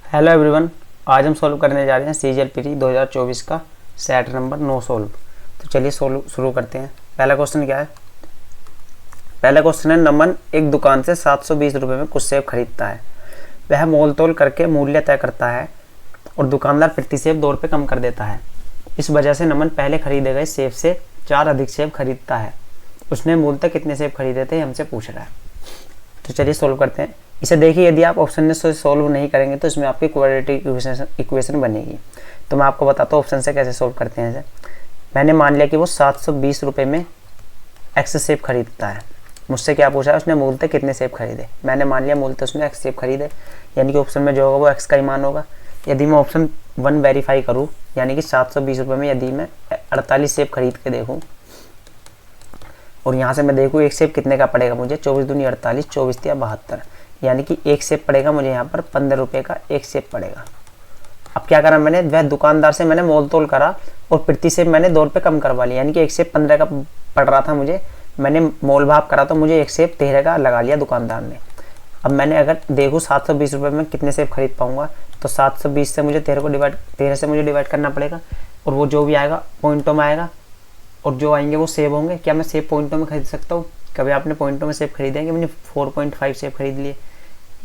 Hello everyone. आज हम solve करने जा रहे हैं CGL-PT 2024 का सेट नंबर 9 सॉल्व। तो चलिए सॉल्व शुरू करते हैं। पहला क्वेश्चन क्या है? पहला क्वेश्चन है, नमन एक दुकान से 720 रुपये में कुछ सेब खरीदता है। वह मोल तोल करके मूल्य तय करता है और दुकानदार प्रति सेब 2 रुपये कम कर देता है। इस वजह से नमन पहले खरीदे गए सेब से 4 अधिक सेब खरीदता है। उसने मूलतः कितने सेब खरीदे थे, हमसे पूछ रहा है। तो चलिए सॉल्व करते हैं। इसे देखिए, यदि आप ऑप्शन से सॉल्व नहीं करेंगे तो इसमें आपकी क्वाड्रेटिक इक्वेशन बनेगी। तो मैं आपको बताता हूँ ऑप्शन से कैसे सॉल्व करते हैं। इसे मैंने मान लिया कि वो 720 रुपये में एक्स सेब खरीदता है। मुझसे क्या पूछा है, उसने मूलतः कितने सेब खरीदे। मैंने मान लिया मूलतः उसने एक्स सेब खरीदे, यानी कि ऑप्शन में जो होगा वो एक्स का ही मान होगा। यदि मैं ऑप्शन 1 वेरीफाई करूँ, यानी कि 720 रुपये में यदि मैं 48 सेब खरीद के देखूँ और यहाँ से मैं देखूँ एक सेब कितने का पड़ेगा मुझे, 24 दूनी 48, 24 या 72, यानी कि एक सेब पड़ेगा मुझे यहाँ पर 15 रुपये का एक सेब पड़ेगा। अब क्या करा मैंने, वह दुकानदार से मैंने मोल तोल करा और प्रति सेब मैंने 2 रुपये कम करवा लिया, यानी कि एक सेब 15 का पड़ रहा था मुझे, मैंने मोल भाव करा तो मुझे एक सेब 13 का लगा लिया दुकानदार ने। अब मैंने अगर देखूँ 720 रुपये में कितने सेब खरीद पाऊँगा, तो 720 से मुझे 13 से मुझे डिवाइड करना पड़ेगा और वो जो भी आएगा पॉइंटों में आएगा और जो आएंगे वो सेब होंगे। क्या मैं सेब पॉइंटों में खरीद सकता हूँ? कभी आपने पॉइंटों में सेब खरीदे कि मैंने 4.5 सेब खरीद लिए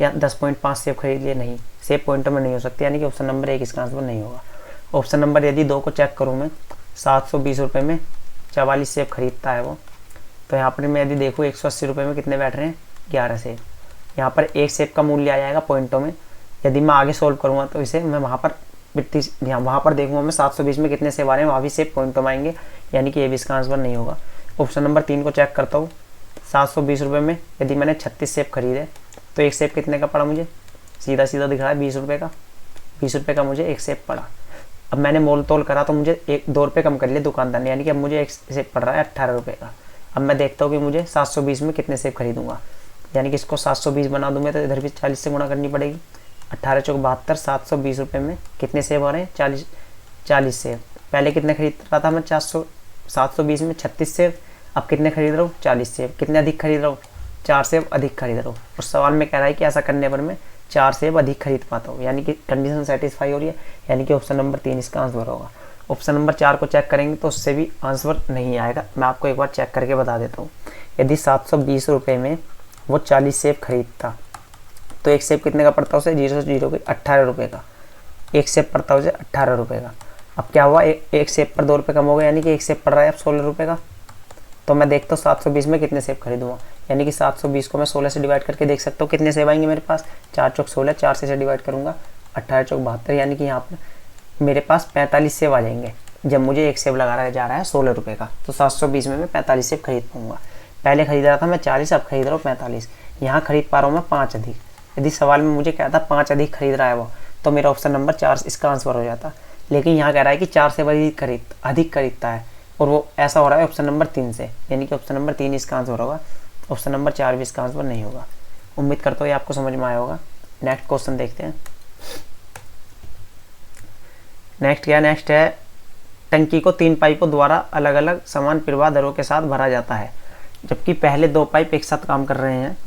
या 10.5 सेब खरीद लिए? नहीं, सेब पॉइंटों में नहीं हो सकती, यानी कि ऑप्शन नंबर 1 इसका आंसर नहीं होगा। ऑप्शन नंबर यदि 2 को चेक करूँ मैं, 720 रुपये में 44 सेब खरीदता है वो, तो यहाँ पर मैं यदि देखूँ 180 रुपये में कितने बैठ रहे हैं, 11 सेब। यहाँ पर एक सेब का मूल्य आ जाएगा पॉइंटों में। यदि मैं आगे सोल्व करूँगा तो इसे मैं वहाँ पर देखूँगा मैं 720 में कितने सेब आ रहे हैं, वहाँ भी सेब पॉइंटों में आएंगे, यानी कि ये भी इसका आंसर नहीं होगा। ऑप्शन नंबर 3 को चेक करता हूँ। 720 रुपये में यदि मैंने 36 सेब खरीदे तो एक सेब कितने का पड़ा मुझे, सीधा सीधा दिख रहा है 20 रुपये का। 20 रुपये का मुझे एक सेब पड़ा। अब मैंने मोल तोल करा तो मुझे 2 रुपये कम कर लिए दुकानदार ने, यानी कि अब मुझे एक सेब पड़ रहा है 18 रुपये का। अब मैं देखता हूँ कि मुझे 720 में कितने सेब खरीदूंगा, यानी कि इसको 720 बना दूँ मैं तो इधर भी 40 से गुणा करनी पड़ेगी। 18 चौक 72, 720 रुपये में कितने सेब आ रहे हैं, 40 सेब। पहले कितने खरीद रहा था मैं, 720 में 36 सेब। अब कितने खरीद रहा हूँ, 40 सेब। कितने अधिक खरीद रहा हूँ, 4 सेब अधिक खरीद रहा हूँ। और सवाल में कह रहा है कि ऐसा करने पर मैं 4 सेब अधिक खरीद पाता हूँ, यानी कि कंडीशन सेटिस्फाई हो रही है, यानी कि ऑप्शन नंबर 3 इसका आंसर होगा। ऑप्शन नंबर 4 को चेक करेंगे तो उससे भी आंसर नहीं आएगा। मैं आपको एक बार चेक करके बता देता हूँ। यदि 720 रुपये में वो 40 सेब खरीदता तो एक सेब कितने का पड़ता उसे, 0 से 0 के 18 रुपये का एक सेब पड़ता उसे 18 रुपये का। अब क्या हुआ, एक सेब पर 2 रुपये कम हो गया, यानी कि एक सेब पड़ रहा है अब 16 रुपये का। तो मैं देखता हूँ 720 में कितने सेब खरीदूंगा, यानी कि 720 को मैं 16 से डिवाइड करके देख सकता हूँ कितने सेब आएंगे मेरे पास। 4 चौक 16, 4 से डिवाइड करूँगा 18 चौक 72, यानी कि यहाँ पर मेरे पास 45 सेब आ जाएंगे जब मुझे एक सेब लगा जा रहा है 16 रुपये का। तो 720 में मैं 45 सेब खरीद पाऊँगा। पहले खरीद रहा था मैं 40, अब खरीद रहा हूँ 45। यहाँ खरीद पा रहा हूँ मैं 5 अधिक। यदि सवाल में मुझे कहता 5 अधिक खरीद रहा है वो, तो मेरा ऑप्शन नंबर 4 इसका आंसर हो जाता। लेकिन यहाँ कह रहा है कि 4 से अधिक खरीदता है और वो ऐसा हो रहा है ऑप्शन नंबर 3 से, यानी कि ऑप्शन नंबर 3 इसका आंसर होगा। ऑप्शन नंबर 4 भी इसका आंसर नहीं होगा। उम्मीद करता हूँ ये आपको समझ में आया होगा। नेक्स्ट क्वेश्चन देखते हैं। नेक्स्ट है, टंकी को 3 पाइपों द्वारा अलग अलग समान प्रवाह दरों के साथ भरा जाता है। जबकि पहले 2 पाइप एक साथ काम कर रहे हैं,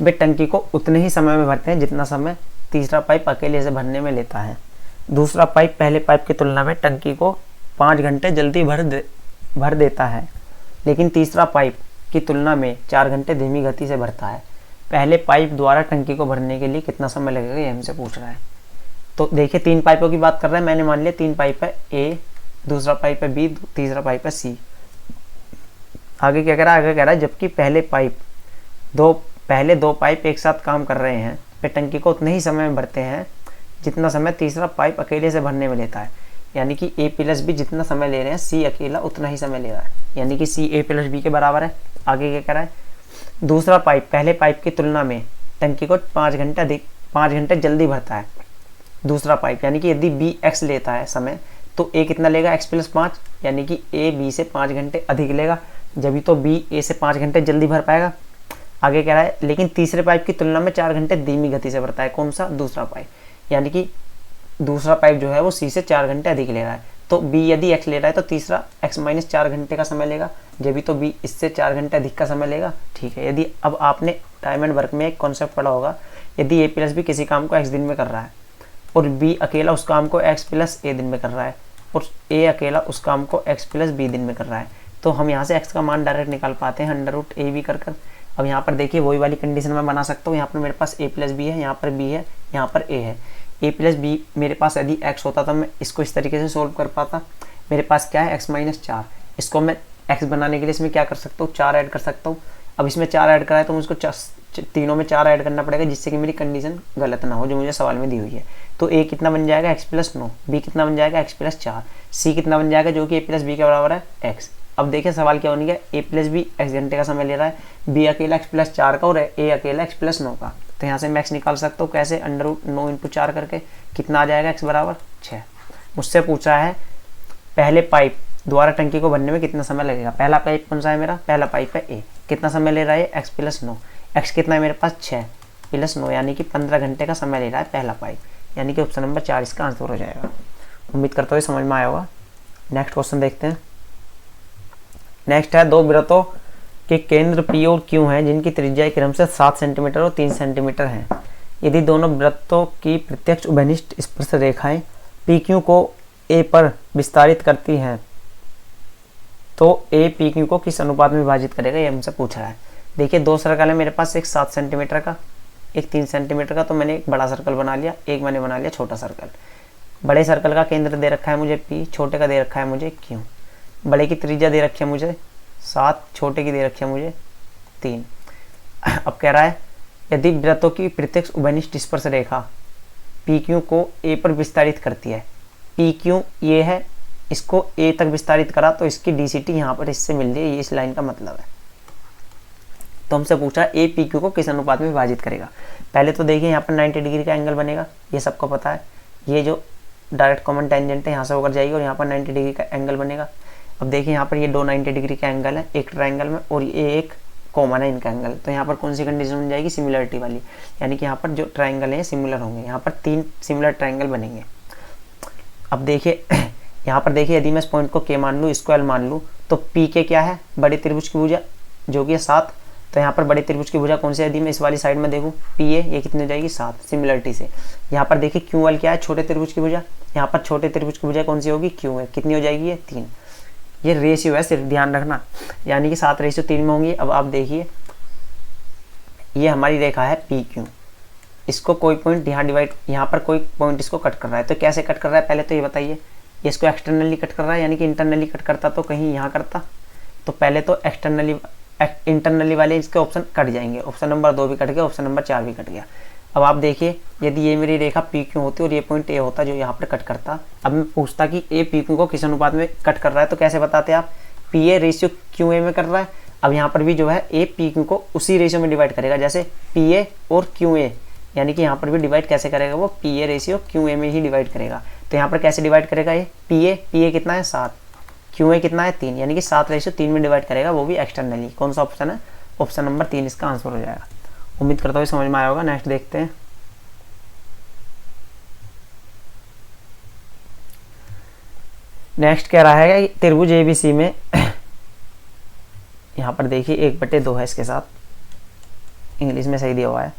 वे टंकी को उतने ही समय में भरते हैं जितना समय तीसरा पाइप अकेले से भरने में लेता है। दूसरा पाइप पहले पाइप की तुलना में टंकी को 5 घंटे जल्दी भर देता है, लेकिन तीसरा पाइप की तुलना में 4 घंटे धीमी गति से भरता है। पहले पाइप द्वारा टंकी को भरने के लिए कितना समय लगेगा, ये हमसे पूछ रहा है। तो देखिए 3 पाइपों की बात कर रहा है। मैंने मान लिया 3 पाइप है ए, दूसरा पाइप है बी, तीसरा पाइप है सी। आगे क्या कह रहा है, आगे कह रहा है जबकि पहले दो पाइप एक साथ काम कर रहे हैं, वे टंकी को उतने ही समय में भरते हैं जितना समय तीसरा पाइप अकेले से भरने में लेता है। यानी कि ए प्लस बी जितना समय ले रहे हैं, सी अकेला उतना ही समय ले रहा है, यानी कि सी ए प्लस बी के बराबर है। आगे क्या कह रहा है, दूसरा पाइप पहले पाइप की तुलना में टंकी को 5 घंटे जल्दी भरता है। दूसरा पाइप, यानी कि यदि बी एक्स लेता है समय, तो ए कितना लेगा, एक्स प्लस 5, यानी कि ए बी से 5 घंटे अधिक लेगा, जब तो बी ए से 5 घंटे जल्दी भर पाएगा। आगे कह रहा है लेकिन तीसरे पाइप की तुलना में 4 घंटे धीमी गति से भरता है। कौन सा, दूसरा पाइप, यानी कि दूसरा पाइप जो है वो सी से 4 घंटे अधिक ले रहा है। तो बी यदि एक्स ले रहा है तो तीसरा एक्स माइनस 4 घंटे का समय लेगा, जब तो बी इससे 4 घंटे अधिक का समय लेगा। ठीक है, यदि अब आपने टाइम एंड वर्क में एक कॉन्सेप्ट पढ़ा होगा, यदि ए प्लस बी किसी काम को एक्स दिन में कर रहा है और बी अकेला उस काम को x प्लस ए दिन में कर रहा है और ए अकेला उस काम को x प्लस बी दिन में कर रहा है, तो हम यहाँ से x का मान डायरेक्ट निकाल पाते हैं अंडर रूट ए बी कर। अब यहाँ पर देखिए वही वाली कंडीशन मैं बना सकता हूँ। यहाँ पर मेरे पास a प्लस बी है, यहाँ पर b है, यहाँ पर a है। a प्लस बी मेरे पास यदि x होता तो मैं इसको इस तरीके से सोल्व कर पाता। मेरे पास क्या है x माइनस 4, इसको मैं x बनाने के लिए इसमें क्या कर सकता हूँ 4 ऐड कर सकता हूँ। अब इसमें 4 ऐड कराए तो मुझको तीनों में 4 ऐड करना पड़ेगा जिससे कि मेरी कंडीशन गलत ना हो जो मुझे सवाल में दी हुई है। तो a कितना बन जाएगा x प्लस 9, b कितना बन जाएगा x प्लस 4, c कितना बन जाएगा जो कि a प्लस बी के बराबर है x। अब देखिए सवाल क्या होने गया, a प्लस बी x घंटे का समय ले रहा है, b अकेला x प्लस 4 का और a अकेला x प्लस 9 का। तो यहाँ से मैं x निकाल सकता हूँ कैसे, अंडर रूट 9 इंटू 4 करके कितना आ जाएगा x बराबर 6। मुझसे पूछा है पहले पाइप द्वारा टंकी को भरने में कितना समय लगेगा। पहला पाइप कौन सा है मेरा, पहला पाइप है a, कितना समय ले रहा है x प्लस 9, x कितना है मेरे पास 6 प्लस 9 यानी कि 15 घंटे का समय ले रहा है पहला पाइप, यानी कि ऑप्शन नंबर 4 इसका आंसर हो जाएगा। उम्मीद करता हूँ समझ में आया होगा। नेक्स्ट क्वेश्चन देखते हैं। नेक्स्ट है दो वृत्तों के केंद्र P और Q हैं जिनकी त्रिज्या क्रम से 7 सेंटीमीटर और 3 सेंटीमीटर हैं। यदि दोनों वृत्तों की प्रत्यक्ष उभयनिष्ठ स्पर्श रेखाएं PQ को A पर विस्तारित करती हैं तो A PQ को किस अनुपात में विभाजित करेगा, ये हमसे पूछ रहा है। देखिए दो सर्कल है मेरे पास, एक 7 सेंटीमीटर का एक 3 सेंटीमीटर का, तो मैंने एक बड़ा सर्कल बना लिया, एक मैंने बना लिया छोटा सर्कल। बड़े सर्कल का केंद्र दे रखा है मुझे P, छोटे का दे रखा है मुझे Q। बड़े की त्रिज्या दे रखी है मुझे 7, छोटे की दे रखी है मुझे 3। अब कह रहा है यदि वृत्तों की प्रत्यक्ष उभयनिष्ठ स्पर्श रेखा PQ को A पर विस्तारित करती है, PQ ये है, इसको A तक विस्तारित करा तो इसकी DCT यहाँ पर इससे मिल रही है, ये इस लाइन का मतलब है। तो हमसे पूछा A PQ को किस अनुपात में विभाजित करेगा। पहले तो देखिए यहाँ पर 90 डिग्री का एंगल बनेगा, ये सबको पता है। ये जो डायरेक्ट कॉमन टेंजेंट है यहाँ से होकर जाएगी और यहाँ पर 90 डिग्री का एंगल बनेगा। अब देखिए यहाँ पर ये दो 90 डिग्री का एंगल है एक ट्रायंगल में और ये एक कॉमन है इनका एंगल। तो यहाँ पर कौन सी कंडीशन बन जाएगी, सिमिलरिटी वाली, यानी कि यहाँ पर जो ट्रायंगल है सिमिलर होंगे। यहाँ पर 3 सिमिलर ट्रायंगल बनेंगे। अब देखिए यहाँ पर देखिए यदि मैं इस पॉइंट को K मान लूँ, इसको L मान लूँ, तो PK क्या है, बड़े त्रिभुज की भुजा जो कि है 7। तो यहाँ पर बड़े त्रिभुज की भुजा कौन सी है, यदि मैं इस वाली साइड में देखूँ PA, ये कितनी हो जाएगी 7 सिमिलरिटी से। यहाँ पर देखिए QL क्या है, छोटे त्रिभुज की भुजा, यहाँ पर छोटे त्रिभुज की भुजा कौन सी होगी, Q है, कितनी हो जाएगी ये 3। ये रेशियो है, सिर्फ ध्यान रखना, यानी कि 7:3 में होंगी। अब आप देखिए ये हमारी रेखा है PQ, इसको कोई पॉइंट यहाँ डिवाइड, यहाँ पर कोई पॉइंट इसको कट कर रहा है। तो कैसे कट कर रहा है, पहले तो ये बताइए। ये इसको एक्सटर्नली कट कर रहा है, यानी कि इंटरनली कट करता तो कहीं यहाँ करता। तो पहले तो इंटरनली वाले इसके ऑप्शन कट जाएंगे। ऑप्शन नंबर 2 भी कट गया, ऑप्शन नंबर 4 भी कट गया। अब आप देखिए यदि ये मेरी रेखा PQ होती और ये पॉइंट A होता जो यहाँ पर कट करता। अब मैं पूछता कि A PQ को किस अनुपात में कट कर रहा है, तो कैसे बताते आप, PA रेशियो QA में कर रहा है। अब यहाँ पर भी जो है A PQ को उसी रेशियो में डिवाइड करेगा जैसे PA और QA, यानी कि यहाँ पर भी डिवाइड कैसे करेगा, वो PA रेशियो QA में ही डिवाइड करेगा। तो यहाँ पर कैसे डिवाइड करेगा, ये PA कितना है 7, QA कितना है 3, यानी कि 7:3 में डिवाइड करेगा, वो भी एक्सटर्नली। कौन सा ऑप्शन है, ऑप्शन नंबर 3 इसका आंसर हो जाएगा। उम्मीद करता हूँ समझ में आया होगा। नेक्स्ट देखते हैं। नेक्स्ट कह रहा है कि त्रिभुज ABC में यहाँ पर देखिए 1/2 है, इसके साथ इंग्लिश में सही दिया हुआ है।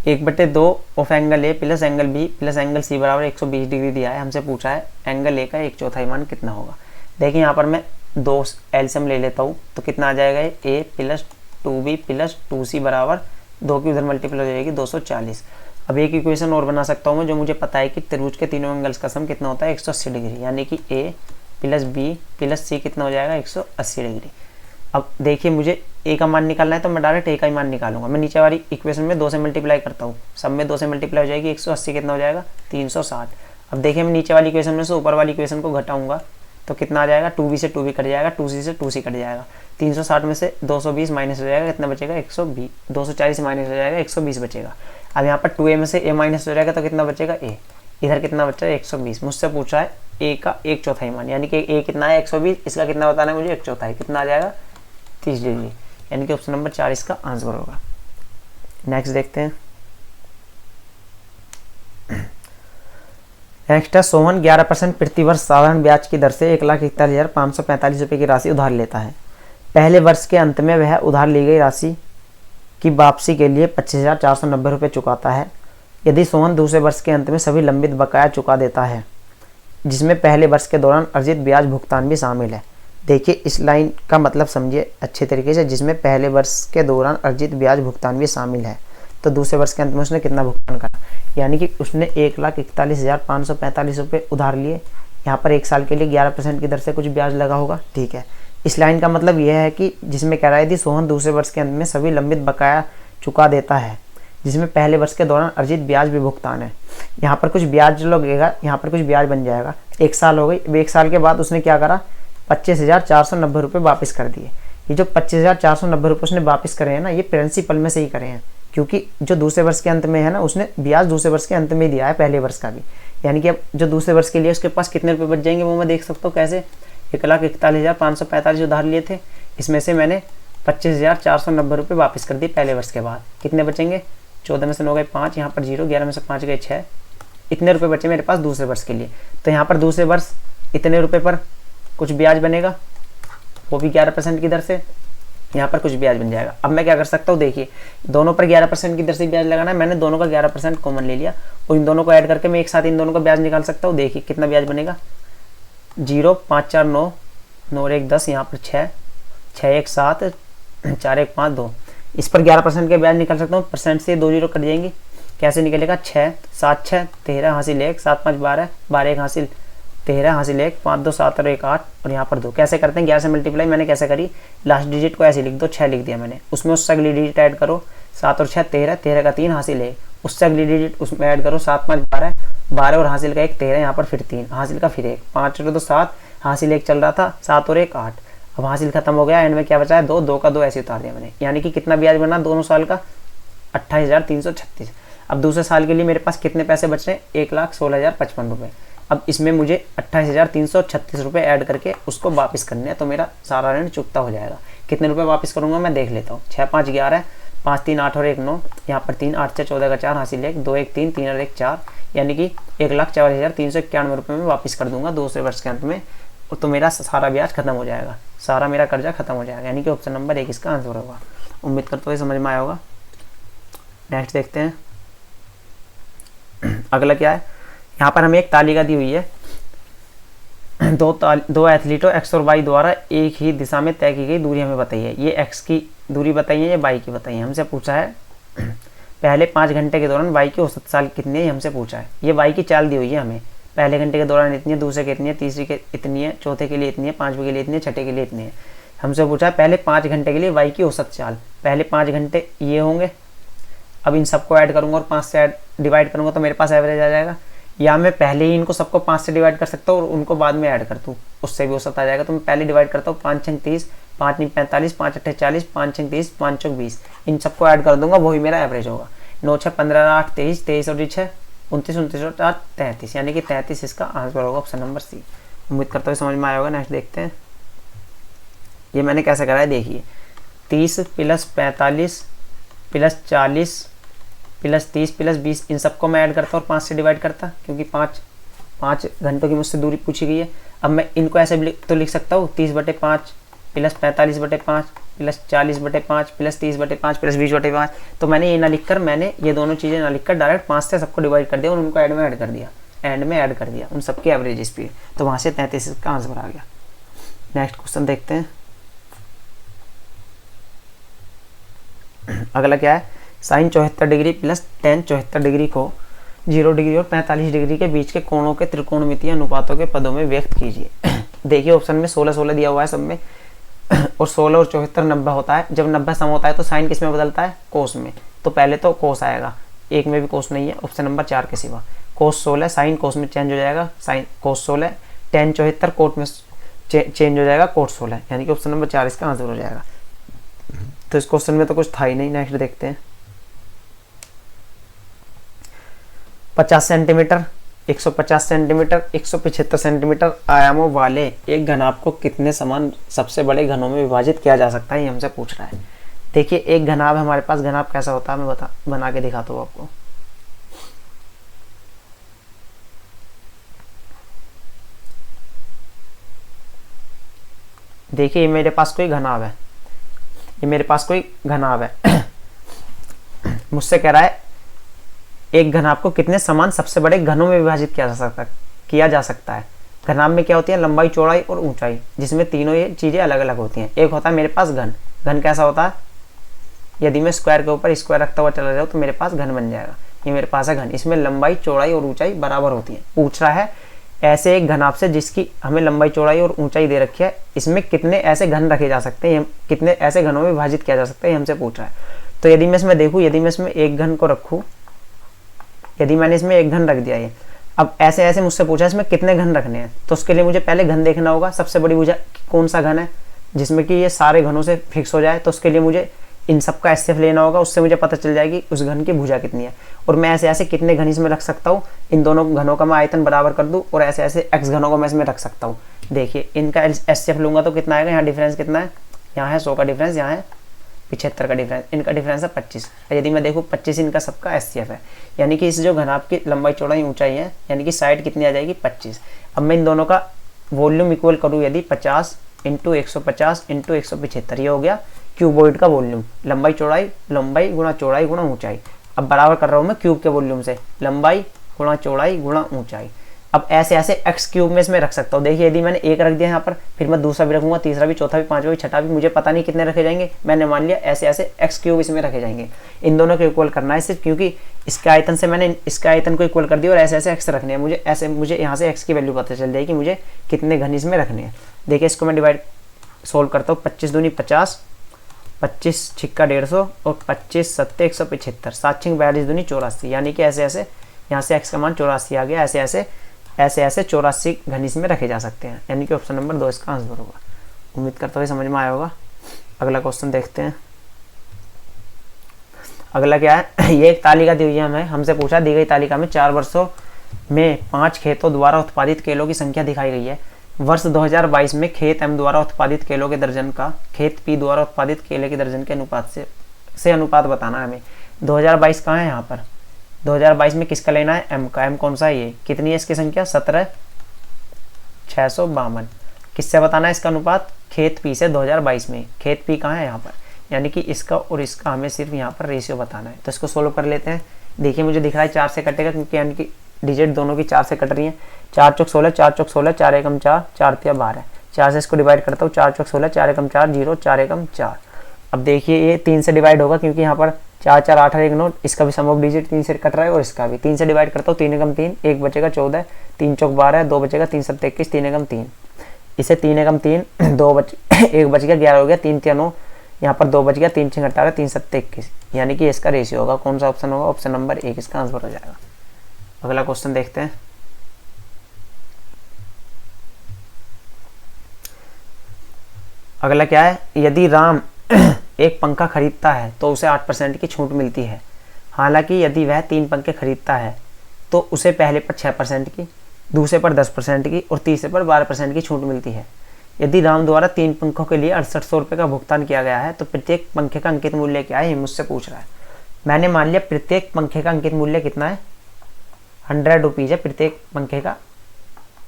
1/2 of angle A plus angle B plus angle C बराबर 120 डिग्री दिया है। हमसे पूछा है एंगल A का 1/4 मान कितना होगा। देखिए यहाँ पर मैं 2 एलसीएम ले लेता हूँ तो कितना आ जाएगा, A plus 2B plus 2C बराबर 2 की उधर मल्टीप्लाई हो जाएगी 240। अब एक इक्वेशन और बना सकता हूँ मैं, जो मुझे पता है कि त्रिभुज के तीनों एंगल्स का सम कितना होता है 180 डिग्री, यानी कि A plus B plus C कितना हो जाएगा 180 डिग्री। अब देखिए मुझे A का मान निकालना है तो मैं डायरेक्ट A का ही मान निकालूंगा। मैं नीचे वाली इक्वेशन में 2 से मल्टीप्लाई करता हूँ, सब में 2 से मल्टीप्लाई हो जाएगी 180 कितना हो जाएगा 360। अब देखिए मैं नीचे वाली इक्वेशन में से ऊपर वाली इक्वेशन को घटाऊंगा तो कितना आ जाएगा, 2B से 2B कट जाएगा, 2C से 2C कट जाएगा। 360 में से 220 माइनस हो जाएगा, कितना बचेगा 120, 240 से माइनस हो जाएगा 120 बचेगा। अब यहाँ पर 2A में से A माइनस हो जाएगा तो कितना बचेगा A, इधर कितना बचा है 120। मुझसे पूछा है A का 1/4 मान, यानी कि A कितना है 120, इसका कितना बताना है मुझे 1/4, कितना आ जाएगा 30 डिग्री, यानी कि ऑप्शन नंबर 4 इसका आंसर होगा। नेक्स्ट देखते हैं। नेक्स्ट है सोहन 11% प्रतिवर्ष साधारण ब्याज की दर से 1,41,545 रुपये की राशि उधार लेता है। पहले वर्ष के अंत में वह उधार ली गई राशि की वापसी के लिए 25,490 रुपये चुकाता है। यदि सोहन दूसरे वर्ष के अंत में सभी लंबित बकाया चुका देता है, जिसमें पहले वर्ष के दौरान अर्जित ब्याज भुगतान भी शामिल है। देखिए इस लाइन का मतलब समझिए अच्छे तरीके से, जिसमें पहले वर्ष के दौरान अर्जित ब्याज भुगतान भी शामिल है। तो दूसरे वर्ष के अंत में उसने कितना भुगतान करा, यानी कि उसने 1,41,545 रुपये उधार लिए। यहाँ पर 1 साल के लिए 11% की दर से कुछ ब्याज लगा होगा, ठीक है। इस लाइन का मतलब यह है कि जिसमें कह रहा है यदि सोहन दूसरे वर्ष के अंत में सभी लंबित बकाया चुका देता है, जिसमें पहले वर्ष के दौरान अर्जित ब्याज भी भुगतान है। यहाँ पर कुछ ब्याज लगेगा, यहाँ पर कुछ ब्याज बन जाएगा। 1 साल हो गई, 1 साल के बाद उसने क्या करा, 25,490 रुपये वापस कर दिए। ये जो 25,490 रुपये उसने वापस करे हैं ना, ये प्रिंसिपल में से ही करे हैं, क्योंकि जो दूसरे वर्ष के अंत में है ना, उसने ब्याज दूसरे वर्ष के अंत में दिया है, पहले वर्ष का भी। यानी कि अब जो दूसरे वर्ष के लिए उसके पास कितने रुपए बच जाएंगे वो मैं देख सकता हूँ कैसे। 1,41,545 उधार लिए थे, इसमें से मैंने 25,490 रुपये वापस कर दिए पहले वर्ष के बाद। कितने बचेंगे, 14 में से 9 गए 5, यहाँ पर 0, 11 में से 5 गए 6, इतने रुपए बचे मेरे पास दूसरे वर्ष के लिए। तो यहाँ पर दूसरे वर्ष इतने रुपए पर कुछ ब्याज बनेगा, वो भी 11% की दर से, यहाँ पर कुछ ब्याज बन जाएगा। अब मैं क्या कर सकता हूँ, देखिए दोनों पर 11% की दर से ब्याज लगाना है, मैंने दोनों का 11% कॉमन ले लिया और इन दोनों को ऐड करके मैं एक साथ इन दोनों का ब्याज निकाल सकता हूँ। देखिए कितना ब्याज बनेगा, 0, 5, 4, 9, 9 और 1, 10, यहाँ पर 6, 6, 1, 7, 4, 1, 5, 2, इस पर 11% के ब्याज निकाल सकता हूँ। परसेंट से 2 0 कट जाएंगी, कैसे निकलेगा, 6, 7, 6, 13 हासिल 1, 7, 5, 12, 12, 1 हासिल 13 हासिल 1, 5, 2, 7 और 1, 8 और यहाँ पर 2। कैसे करते हैं, 11 से मल्टीप्लाई मैंने कैसे करी, लास्ट डिजिट को ऐसे लिख दो, 6 लिख दिया मैंने, उसमें उससे अगली डिजिट ऐड करो, 7 और 6 13, 13 का 3 हासिल 1, उससे अगली डिजिट उसमें ऐड करो, 7, 5, 12, 12 और हासिल का 1 13, यहाँ पर फिर 3 हासिल का फिर 1, 5 और 2 7, हासिल 1 चल रहा था, 7 और 1 8, अब हासिल खत्म हो गया, एंड में क्या बचा है 2, 2 का 2 ऐसे उतार दिया मैंने। यानी कि कितना ब्याज बना दोनों साल का, 28,336। अब दूसरे साल के लिए मेरे पास कितने पैसे बच रहे हैं, 1,16,055 रुपये। अब इसमें मुझे 28,336 रुपये ऐड करके उसको वापस करने हैं, तो मेरा सारा ऋण चुकता हो जाएगा। कितने रुपए वापस करूंगा मैं देख लेता हूँ, 6, 5, 11, 5, 3, 8 और 1, 9, यहाँ पर 3, 8 से 14 का 4 हासिल 1, 2, 1, 3, 3 और 1, 4, यानी कि 1,44,391 रुपये में वापस कर दूंगा दूसरे वर्ष के अंत में, तो मेरा सारा ब्याज खत्म हो जाएगा, सारा मेरा कर्जा खत्म हो जाएगा। यानी कि ऑप्शन नंबर 1 इसका आंसर होगा। उम्मीद करता हूँ समझ में आया होगा। नेक्स्ट देखते हैं, अगला क्या है। यहाँ पर हमें एक तालिका दी हुई है, दो एथलीटों एक्स और वाई द्वारा एक ही दिशा में तय की गई दूरी हमें बताइए। ये एक्स की दूरी बताइए, ये वाई की बताइए। हमसे पूछा है पहले 5 घंटे के दौरान वाई की औसत चाल कितनी है, हमसे पूछा है। ये वाई की चाल दी हुई है हमें, पहले घंटे के दौरान इतनी है, दूसरे के इतनी है, तीसरे के इतनी है, चौथे के लिए इतनी है, 5वें के लिए इतनी है, छठे के लिए इतनी है। हमसे पूछा है पहले 5 घंटे के लिए वाई की औसत चाल। पहले 5 घंटे ये होंगे, अब इन सबको ऐड करूंगा और 5 से डिवाइड करूंगा तो मेरे पास एवरेज आ जाएगा। या मैं पहले ही इनको सबको 5 से डिवाइड कर सकता हूँ और उनको बाद में ऐड कर दूँ, उससे भी औसत आ जाएगा। तो मैं पहले डिवाइड करता हूँ, 5 छंग 30, 5 9 45, 5 8 40, 5 छंग 30, 5 चौक 20, इन सबको ऐड कर दूंगा, वही मेरा एवरेज होगा। 9 6 15 8 23, 23 और 6 29, 29 और 4 33, यानी कि 33 इसका आंसर होगा, ऑप्शन नंबर सी। उम्मीद करता हूँ समझ में आया होगा। नेक्स्ट देखते हैं, ये मैंने कैसे करा है, देखिए 30 + 45 + 40 + 30 + 20, इन सबको मैं ऐड करता और 5 से डिवाइड करता, क्योंकि 5 घंटों की मुझसे दूरी पूछी गई है। अब मैं इनको ऐसे तो लिख सकता हूँ, 30/5 + 45/5 + 40/5 + 30/5 + 20/5। तो मैंने ये ना लिखकर, मैंने ये दोनों चीज़ें ना लिखकर डायरेक्ट 5 से सबको डिवाइड कर दिया और उनको एंड में ऐड कर दिया, उन सबकी एवरेज स्पीड। तो वहाँ से 33 का आंसर आ गया। नेक्स्ट क्वेश्चन देखते हैं, अगला क्या है। साइन 74 डिग्री + टेन 74 डिग्री को 0 डिग्री और 45 डिग्री के बीच के कोणों के त्रिकोणमितीय अनुपातों के पदों में व्यक्त कीजिए। देखिए ऑप्शन में 16 16 दिया हुआ है सब में, और 16 और 74 90 होता है। जब 90 सम होता है तो साइन किस में बदलता है, कोस में। तो पहले तो कोस आएगा, एक में भी कोस नहीं है, ऑप्शन नंबर 4 के सिवा। कोस 16 साइन कोस में चेंज हो जाएगा, साइन कोस 16, टेन 74 कोट में चेंज हो जाएगा, कोट 16, यानी कि ऑप्शन नंबर 4 इसका आंसर हो जाएगा। तो इस क्वेश्चन में तो कुछ था ही नहीं। नेक्स्ट देखते हैं, 50 सेंटीमीटर, 150 सेंटीमीटर, 175 सेंटीमीटर आयामों वाले एक घनाभ को कितने समान सबसे बड़े घनों में विभाजित किया जा सकता है, ये हमसे पूछ रहा है। देखिए एक घनाभ है हमारे पास, घनाभ कैसा होता है मैं बना के दिखाता हूँ आपको। देखिए मेरे पास कोई घनाभ है, ये मेरे पास कोई घनाभ है। मुझसे कह रहा है एक घनाभ को कितने समान सबसे बड़े घनों में विभाजित किया जा सकता है। घनाभ में क्या होती है, लंबाई, चौड़ाई और ऊंचाई, जिसमें तीनों ये चीजें अलग अलग होती हैं। एक होता है मेरे पास घन। घन कैसा होता है, यदि मैं स्क्वायर के ऊपर स्क्वायर रखता हुआ चला जाऊँ तो मेरे पास घन बन जाएगा। ये मेरे पास है घन, इसमें लंबाई, चौड़ाई और ऊंचाई बराबर होती है। पूछ रहा है ऐसे एक घनाभ से जिसकी हमें लंबाई, चौड़ाई और ऊंचाई दे रखी है, इसमें कितने ऐसे घन रखे जा सकते हैं, कितने ऐसे घनों में विभाजित किया जा सकता है, ये हमसे पूछ रहा है। तो यदि मैं इसमें देखूँ, यदि मैं इसमें एक घन को रखूँ, यदि मैंने इसमें एक घन रख दिया, ये अब ऐसे ऐसे मुझसे पूछा इसमें कितने घन रखने हैं, तो उसके लिए मुझे पहले घन देखना होगा। सबसे बड़ी भुजा कौन सा घन है जिसमें कि ये सारे घनों से फिक्स हो जाए, तो उसके लिए मुझे इन सब का एचसीएफ लेना होगा। उससे मुझे पता चल जाएगी उस घन की भुजा कितनी है, और मैं ऐसे ऐसे कितने घन इसमें रख सकता हूँ। इन दोनों घनों का मैं आयतन बराबर कर दूँ और ऐसे ऐसे एक्स घनों को मैं इसमें रख सकता हूँ। देखिए इनका एचसीएफ लूंगा तो कितना आएगा, यहाँ डिफरेंस कितना है, यहाँ है 100 का डिफरेंस, यहाँ है 75 का डिफरेंस, इनका डिफरेंस है 25। यदि मैं देखूँ 25 इनका सबका एचसीएफ है, यानी कि इस जो घनाभ की लंबाई, चौड़ाई, ऊंचाई है, यानी कि साइड कितनी आ जाएगी 25। अब मैं इन दोनों का वॉल्यूम इक्वल करूँ, यदि 50 × 150 × 175, ये हो गया क्यूबॉइड का वॉल्यूम। लंबाई गुणा चौड़ाई गुणा ऊंचाई। अब बराबर कर रहा हूँ मैं क्यूब के वॉल्यूम से, लंबाई गुणा चौड़ाई गुणा ऊंचाई। अब ऐसे ऐसे एक्स क्यूब में इसमें रख सकता हूँ। देखिए यदि मैंने एक रख दिया यहाँ पर, फिर मैं दूसरा भी रखूंगा, तीसरा भी, चौथा भी, पांचवा भी, छठा भी, मुझे पता नहीं कितने रखे जाएंगे। मैंने मान लिया ऐसे ऐसे एक्स क्यूब इसमें रखे जाएंगे। इन दोनों को इक्वल करना है सिर्फ, क्योंकि इसके आयतन से मैंने इसके आयतन को इक्वल कर दिया और ऐसे ऐसे एक्स रखने हैं मुझे। ऐसे मुझे यहाँ से एक्स की वैल्यू पता चल जाएगी मुझे कितने घन इसमें रखने हैं। देखिए इसको मैं डिवाइड सोल्व करता हूँ। 25 दूनी 50, 25 छिक्का 150 और 25 सत्ते 175, 7 छिक 42 दूनी 84, यानी कि ऐसे ऐसे यहाँ से एक्स का मान 84 आ गया। ऐसे ऐसे 84 घन इसमें रखे जा सकते हैं, यानी कि ऑप्शन नंबर 2 इसका आंसर होगा। उम्मीद करता हूँ समझ में आया होगा। अगला क्वेश्चन देखते हैं। अगला क्या है, ये एक तालिका दी हुई है हमें, हमसे पूछा दी गई तालिका में 4 वर्षों में 5 खेतों द्वारा उत्पादित केलों की संख्या दिखाई गई है। वर्ष 2022 में खेत एम द्वारा उत्पादित केलों के दर्जन का खेत पी द्वारा उत्पादित केले के दर्जन के अनुपात से अनुपात बताना है हमें। 2022 कहाँ है, यहाँ पर 2022 में किसका लेना है, एम का। एम कौन सा है, ये कितनी है इसकी संख्या 17,652। किससे बताना है इसका अनुपात, खेत पी से 2022 में। खेत पी कहाँ है, यहाँ पर, यानी कि इसका और इसका हमें सिर्फ यहाँ पर रेशियो बताना है। तो इसको सोल्व कर लेते हैं। देखिए मुझे दिख रहा है 4 से कटेगा, क्योंकि यानी कि डिजिट दोनों की 4 से कट रही है। 4 चौक 16, 4 चौक 16, 4 एकम 4, 4 तिया 12। 4 से इसको डिवाइड करता हूँ, 4 चौक 16, 4 एकम 4, 0, 4 एकम 4। अब देखिए ये 3 से डिवाइड होगा, क्योंकि यहाँ पर 4 4 8 1 9, इसका भी सम ऑफ डिजिट 3 से कट रहा है और इसका भी। 3 से डिवाइड करता हूँ, 3 एकम 3, 1 बचेगा 14, 3 चौक 12, 2 बचेगा, 3 7 21, 3 एकम 3। इसे 3 एकम 3, 2 बच 1 बच गया, 11 हो गया, 3 तिया 9, यहाँ पर 2 बच गया, 3 6 18, 3 7 21, यानी कि इसका रेशियो होगा। कौन सा ऑप्शन होगा, ऑप्शन नंबर 1 इसका आंसर हो जाएगा। अगला क्वेश्चन देखते हैं। अगला क्या है, यदि राम एक पंखा खरीदता है तो उसे 8% की छूट मिलती है। हालांकि यदि वह 3 पंखे खरीदता है तो उसे पहले पर 6% की, दूसरे पर 10% की और तीसरे पर 12% की छूट मिलती है। यदि राम द्वारा 3 पंखों के लिए 6800 रुपये का भुगतान किया गया है तो प्रत्येक पंखे का अंकित मूल्य क्या है, ये मुझसे पूछ रहा है। मैंने मान लिया प्रत्येक पंखे का अंकित मूल्य कितना है, 100 रुपीज़ है प्रत्येक पंखे का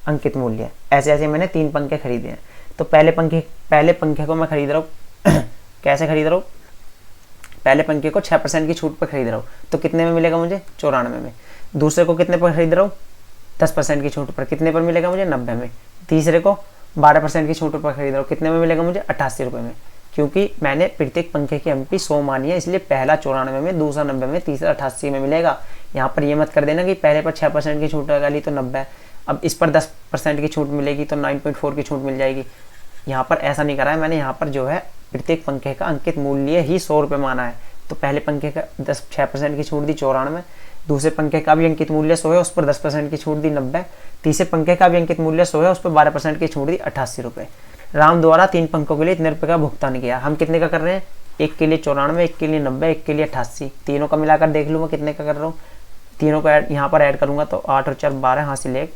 अंकित मूल्य। ऐसे ऐसे मैंने 3 पंखे खरीदे हैं, तो पहले पंखे को मैं खरीद रहा हूँ कैसे खरीद रहा हूँ, पहले पंखे को 6% की छूट पर खरीद रहा हूँ, तो कितने में मिलेगा मुझे, 94 में। दूसरे को कितने पर खरीद रहा हूँ, 10% की छूट पर, कितने पर मिलेगा मुझे, 90 में। तीसरे को 12% की छूट पर खरीद रहा हूँ, कितने में मिलेगा मुझे, 88 रुपये में। क्योंकि मैंने प्रत्येक पंखे की एमपी 100 मानी है, इसलिए पहला 94 में, दूसरा 90 में, तीसरा 88 में मिलेगा। यहाँ पर ये मत कर देना कि पहले पर 6% की छूट लगा ली तो 90, अब इस पर 10% की छूट मिलेगी तो 9.4 की छूट मिल जाएगी। यहाँ पर ऐसा नहीं करा है मैंने, यहाँ पर जो है प्रत्येक पंखे का अंकित मूल्य ही 100 रुपये माना है। तो पहले पंखे का 6% की छूट दी 94, दूसरे पंखे का भी अंकित मूल्य 100 है, उस पर 10% की छूट दी 90, तीसरे पंखे का भी अंकित मूल्य 100 है, उस पर 12% की छूट दी 88 रुपये। राम द्वारा 3 पंखों के लिए इतने रुपये का भुगतान किया। हम कितने का कर रहे हैं, एक के लिए 94, एक के लिए 90, एक के लिए 88, तीनों का मिलाकर देख लूँ मैं कितने का कर रहा हूँ। तीनों को यहाँ पर ऐड करूँगा तो 8 और 4 12, हासिल एक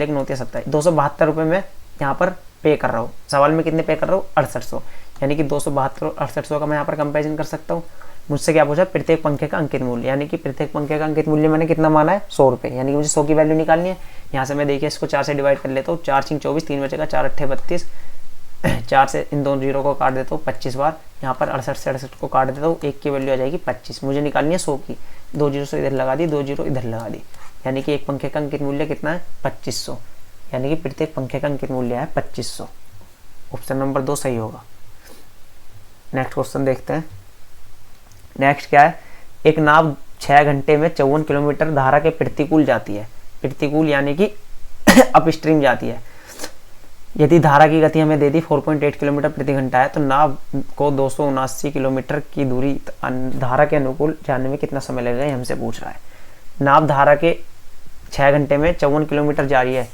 9 27, 272 रुपये में यहाँ पर पे कर रहा हूँ। सवाल में कितने पे कर रहा हूँ, 6800, यानी कि 272 और 6800 का मैं यहाँ पर कंपैरिजन कर सकता हूँ। मुझसे क्या पूछा, प्रत्येक पंखे का अंकित मूल्य, यानी कि प्रत्येक पंखे का अंकित मूल्य मैंने कितना माना है, 100 रुपये, यानी कि मुझे 100 की वैल्यू निकालनी है। यहाँ से मैं देखिए इसको 4 से डिवाइड कर लेता हूँ, 4 6 24, 3 बचेगा, 4 8 32, 4 से इन दोनों जीरो को काट देता हूँ 25 बार, यहाँ पर 68 से 68 को काट देता हूँ, एक की वैल्यू आ जाएगी 25। मुझे निकालनी है 100 की, 2 जीरो से इधर लगा दी, 2 जीरो इधर लगा दी, यानी कि एक पंखे का अंकित मूल्य कितना है 2500, यानी कि प्रत्येक पंखे का अंकित मूल्य है 2500। ऑप्शन नंबर 2 सही होगा। नेक्स्ट क्वेश्चन देखते हैं। नेक्स्ट क्या है, एक नाव 6 घंटे में 54 किलोमीटर धारा के प्रतिकूल जाती है, प्रतिकूल यानी कि अपस्ट्रीम जाती है। यदि धारा की गति हमें दे दी 4.8 किलोमीटर प्रति घंटा है, तो नाव को 279 किलोमीटर की दूरी धारा के अनुकूल जाने में कितना समय लगेगा, ये हमसे पूछ रहा है। नाव धारा के 6 घंटे में 54 किलोमीटर जा रही है,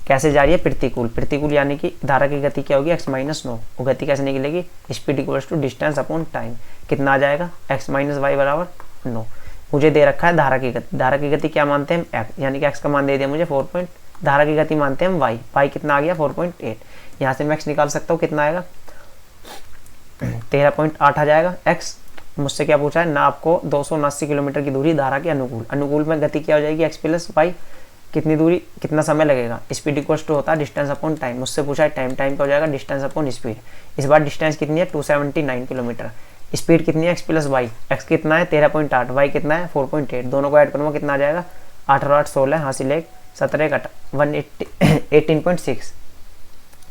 कैसे जा रही है, प्रतिकूल। प्रतिकूल यानी कि धारा की गति क्या होगी, x-9, वो गति कैसे निकलेगी, speed equals to distance upon time, कितना आ जाएगा x-y बराबर 9। मुझे दे रखा है धारा की गति, धारा की गति क्या मानते हैं हम, x, यानी कि x का मान दे दिया मुझे 4. धारा की गति मानते हैं हम y कितना आ गया 4.8, यहाँ से मैं x निकाल सकता हूँ, कितना आएगा 13.8 आ जाएगा। x मुझसे क्या पूछा है, नाव को 279 किलोमीटर की दूरी धारा के अनुकूल, अनुकूल में गति क्या हो जाएगी x प्लस y, कितनी दूरी कितना समय लगेगा, स्पीड इक्वल्स टू होता है डिस्टेंस अपॉन टाइम, मुझसे पूछा है टाइम, टाइम का हो जाएगा डिस्टेंस अपॉन स्पीड। इस बार डिस्टेंस कितनी है 279 किलोमीटर, स्पीड कितनी है x प्लस वाई, x कितना है 13.8, y कितना है 4.8, दोनों को ऐड करूँगा कितना आ जाएगा 8 और 8 16, हासिल 1 17 18.6।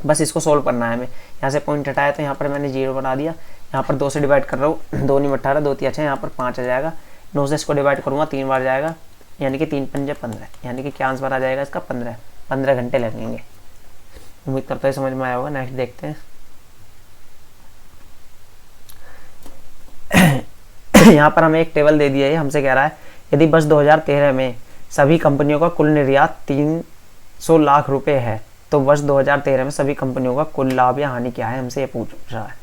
बस इसको सोल्व करना है हमें। यहाँ से पॉइंट हटाया तो यहाँ पर मैंने 0 बना दिया, यहाँ पर 2 से डिवाइड कर रहा हूँ, 2 नहीं 18, 2 3 अच्छा, यहाँ पर 5 आ जाएगा। 9 से इसको डिवाइड करूँगा 3 बार जाएगा, यानी कि 3 पंजे 15, यानी कि क्या आंसर आ जाएगा इसका 15 घंटे लगेंगे। उम्मीद करता है समझ में आया होगा। नेक्स्ट देखते हैं। यहाँ पर हमें एक टेबल दे दिया है, हमसे कह रहा है यदि वर्ष 2013 में सभी कंपनियों का कुल निर्यात 300 लाख रुपए है, तो वर्ष 2013 में सभी कंपनियों का कुल लाभ या हानि क्या है, हमसे ये पूछ रहा है।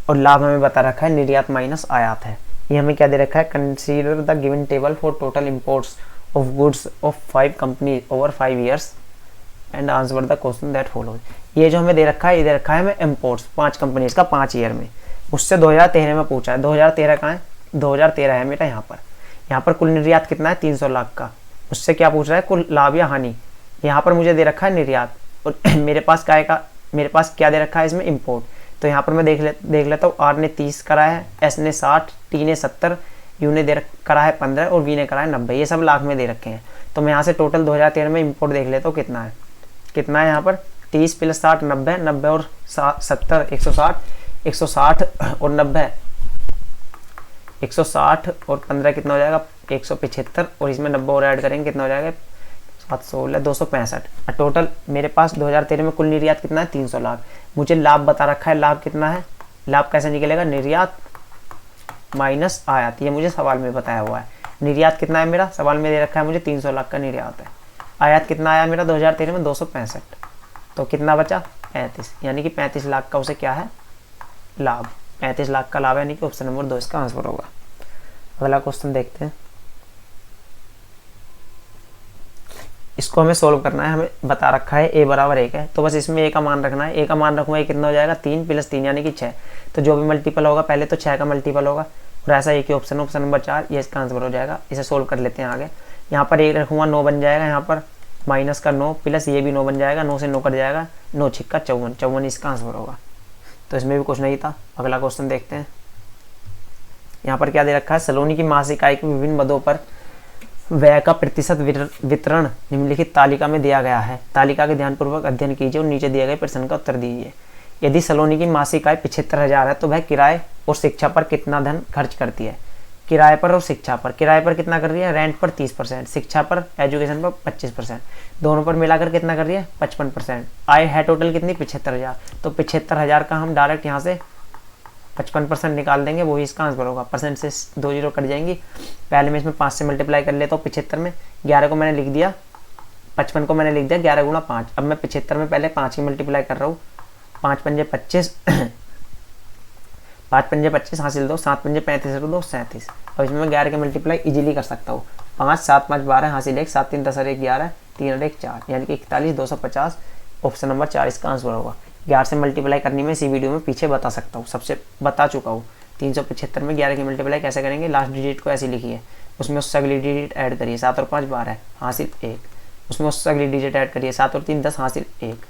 और लाभ हमें बता रखा है निर्यात माइनस आयात है। ये हमें क्या दे रखा है, consider the given table for total imports of goods of 5 company over 5 years and answer the question that follows. ये जो हमें दे रखा है, ये दे रखा है हमें इम्पोर्ट्स 5 कंपनीज का 5 ईयर में, उससे 2013 में पूछा है। 2013 कहाँ है, 2013 है मेरा यहाँ पर कुल निर्यात कितना है 300 लाख का, उससे क्या पूछ रहा है कुल लाभ या हानि। यहाँ पर मुझे दे रखा है निर्यात, और मेरे पास क्या दे रखा है इसमें इम्पोर्ट। तो यहाँ पर मैं देख लेता हूँ, आर ने 30 करा है, एस ने 60, टी ने 70, यू ने करा है 15 और वी ने करा है 90, ये सब लाख में दे रखे हैं। तो मैं यहाँ से टोटल 2013 में इम्पोर्ट देख लेता हूँ कितना है यहाँ पर 30 प्लस 60 90, 90 और 70 160 और 90 160 और 15 कितना हो जाएगा 175, और इसमें 90 और ऐड करेंगे कितना हो जाएगा 716 265। टोटल मेरे पास 2013 में कुल निर्यात कितना है 300 लाख। मुझे लाभ बता रखा है, लाभ कितना है, लाभ कैसे निकलेगा, निर्यात माइनस आयात, ये मुझे सवाल में बताया हुआ है। निर्यात कितना है मेरा, सवाल में दे रखा है मुझे 300 लाख का निर्यात है। आयात कितना आया मेरा 2013 में 265, तो कितना बचा 35, यानी कि 35 लाख का उसे क्या है लाभ, 35 लाख का लाभ है, यानी कि ऑप्शन नंबर 2 इसका आंसर होगा। अगला क्वेश्चन देखते हैं। इसको हमें सोल्व करना है, हमें बता रखा है a बराबर 1 है, तो बस इसमें a का मान रखना है। a का मान रखूँगा कितना हो जाएगा 3 प्लस 3 यानी कि 6, तो जो भी मल्टीपल होगा पहले तो 6 का मल्टीपल होगा, और ऐसा एक ही ऑप्शन नंबर 4 ये इसका आंसर हो जाएगा। इसे सोल्व कर लेते हैं आगे। यहाँ पर 1 रखूँगा 9 बन जाएगा, यहाँ पर माइनस का 9 प्लस ये भी 9 बन जाएगा, 9 से 9 कट जाएगा, 9 छिक्का 54 इसका आंसर होगा। तो इसमें भी कुछ नहीं था। अगला क्वेश्चन देखते हैं। यहाँ पर क्या दे रखा है, सलोनी की मासिक आय के विभिन्न मदों पर व्यय का प्रतिशत वितरण निम्नलिखित तालिका में दिया गया है। तालिका के ध्यानपूर्वक अध्ययन कीजिए और नीचे दिए गए प्रश्न का उत्तर दीजिए। यदि सलोनी की मासिक आय 75,000 है, तो वह किराए और शिक्षा पर कितना धन खर्च करती है। किराए पर और शिक्षा पर, किराए पर कितना कर रही है, रेंट पर 30%, शिक्षा पर एजुकेशन पर 25%, दोनों पर मिलाकर कितना कर रही है 55%। आय है टोटल कितनी 75,000, तो 75,000 का हम डायरेक्ट यहाँ से 55% निकाल देंगे, वही इसका आंसर होगा। परसेंट से 2 जीरो कट जाएंगी। पहले मैं इसमें 5 से मल्टीप्लाई कर लेता हूँ 75 में, 11 को मैंने लिख दिया, 55 को मैंने लिख दिया 11 गुणा 5। अब मैं 75 में पहले 5 की मल्टीप्लाई कर रहा हूँ, 5 पंजे 25 5 पंजे 25 हासिल 2, 7 पंजे 35 और 2 37। अब इसमें मैं 11 की मल्टीप्लाई इजीली कर सकता हूँ, 5 7 5 12 हासिल 1, 7 3 10 और 1 11, 3 और 1 4, यानी कि 41 250 ऑप्शन नंबर 4 इसका आंसर होगा। 11 से मल्टीप्लाई करनी में इसी वीडियो में पीछे बता सकता हूँ, सबसे बता चुका हूँ। 375 में 11 की मल्टीप्लाई कैसे करेंगे, लास्ट डिजिट को ऐसे लिखिए, उसमें उससे अगली डिजिट ऐड करिए, 7 और 5 12 हासिल 1, उसमें उससे अगली डिजिट ऐड करिए, 7 और 3 10 हासिल 1।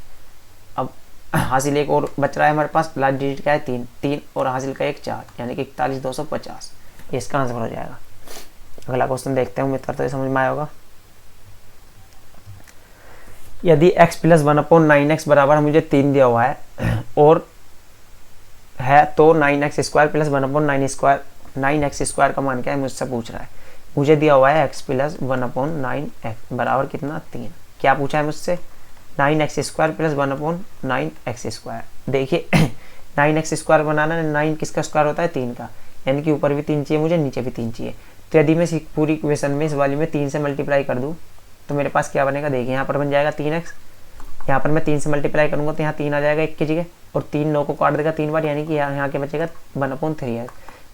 अब हासिल एक और बच रहा है हमारे पास, लास्ट डिजिट क्या है 3, 3 और हासिल का 1 4, यानी कि 41,250, ये इसका आंसर हो जाएगा। अगला क्वेश्चन देखते हैं, उम्मीद करते हैं समझ में आया होगा। यदि x प्लस 1/9x बराबर मुझे 3 दिया हुआ है और है तो 9x square plus 1/9x square का मान क्या है मुझसे पूछ रहा है। मुझे दिया हुआ है x प्लस 1/9x बराबर कितना 3। क्या पूछा है मुझसे, 9x square plus 1/9x square. देखिए 9x स्क्वायर बनाना है, 9 किसका स्क्वायर होता है 3 का, यानी कि ऊपर भी 3 चाहिए मुझे, नीचे भी 3 चाहिए। तो यदि मैं पूरी इक्वेशन में इस वाली में 3 से मल्टीप्लाई कर दूँ तो मेरे पास क्या बनेगा, देखिए यहाँ पर बन जाएगा 3x, यहाँ पर मैं 3 से मल्टीप्लाई करूँगा तो यहाँ 3 आ जाएगा 1 की जगह, और 3 9 को काट देगा 3 बार, यानी कि यहाँ के बचेगा 1/3x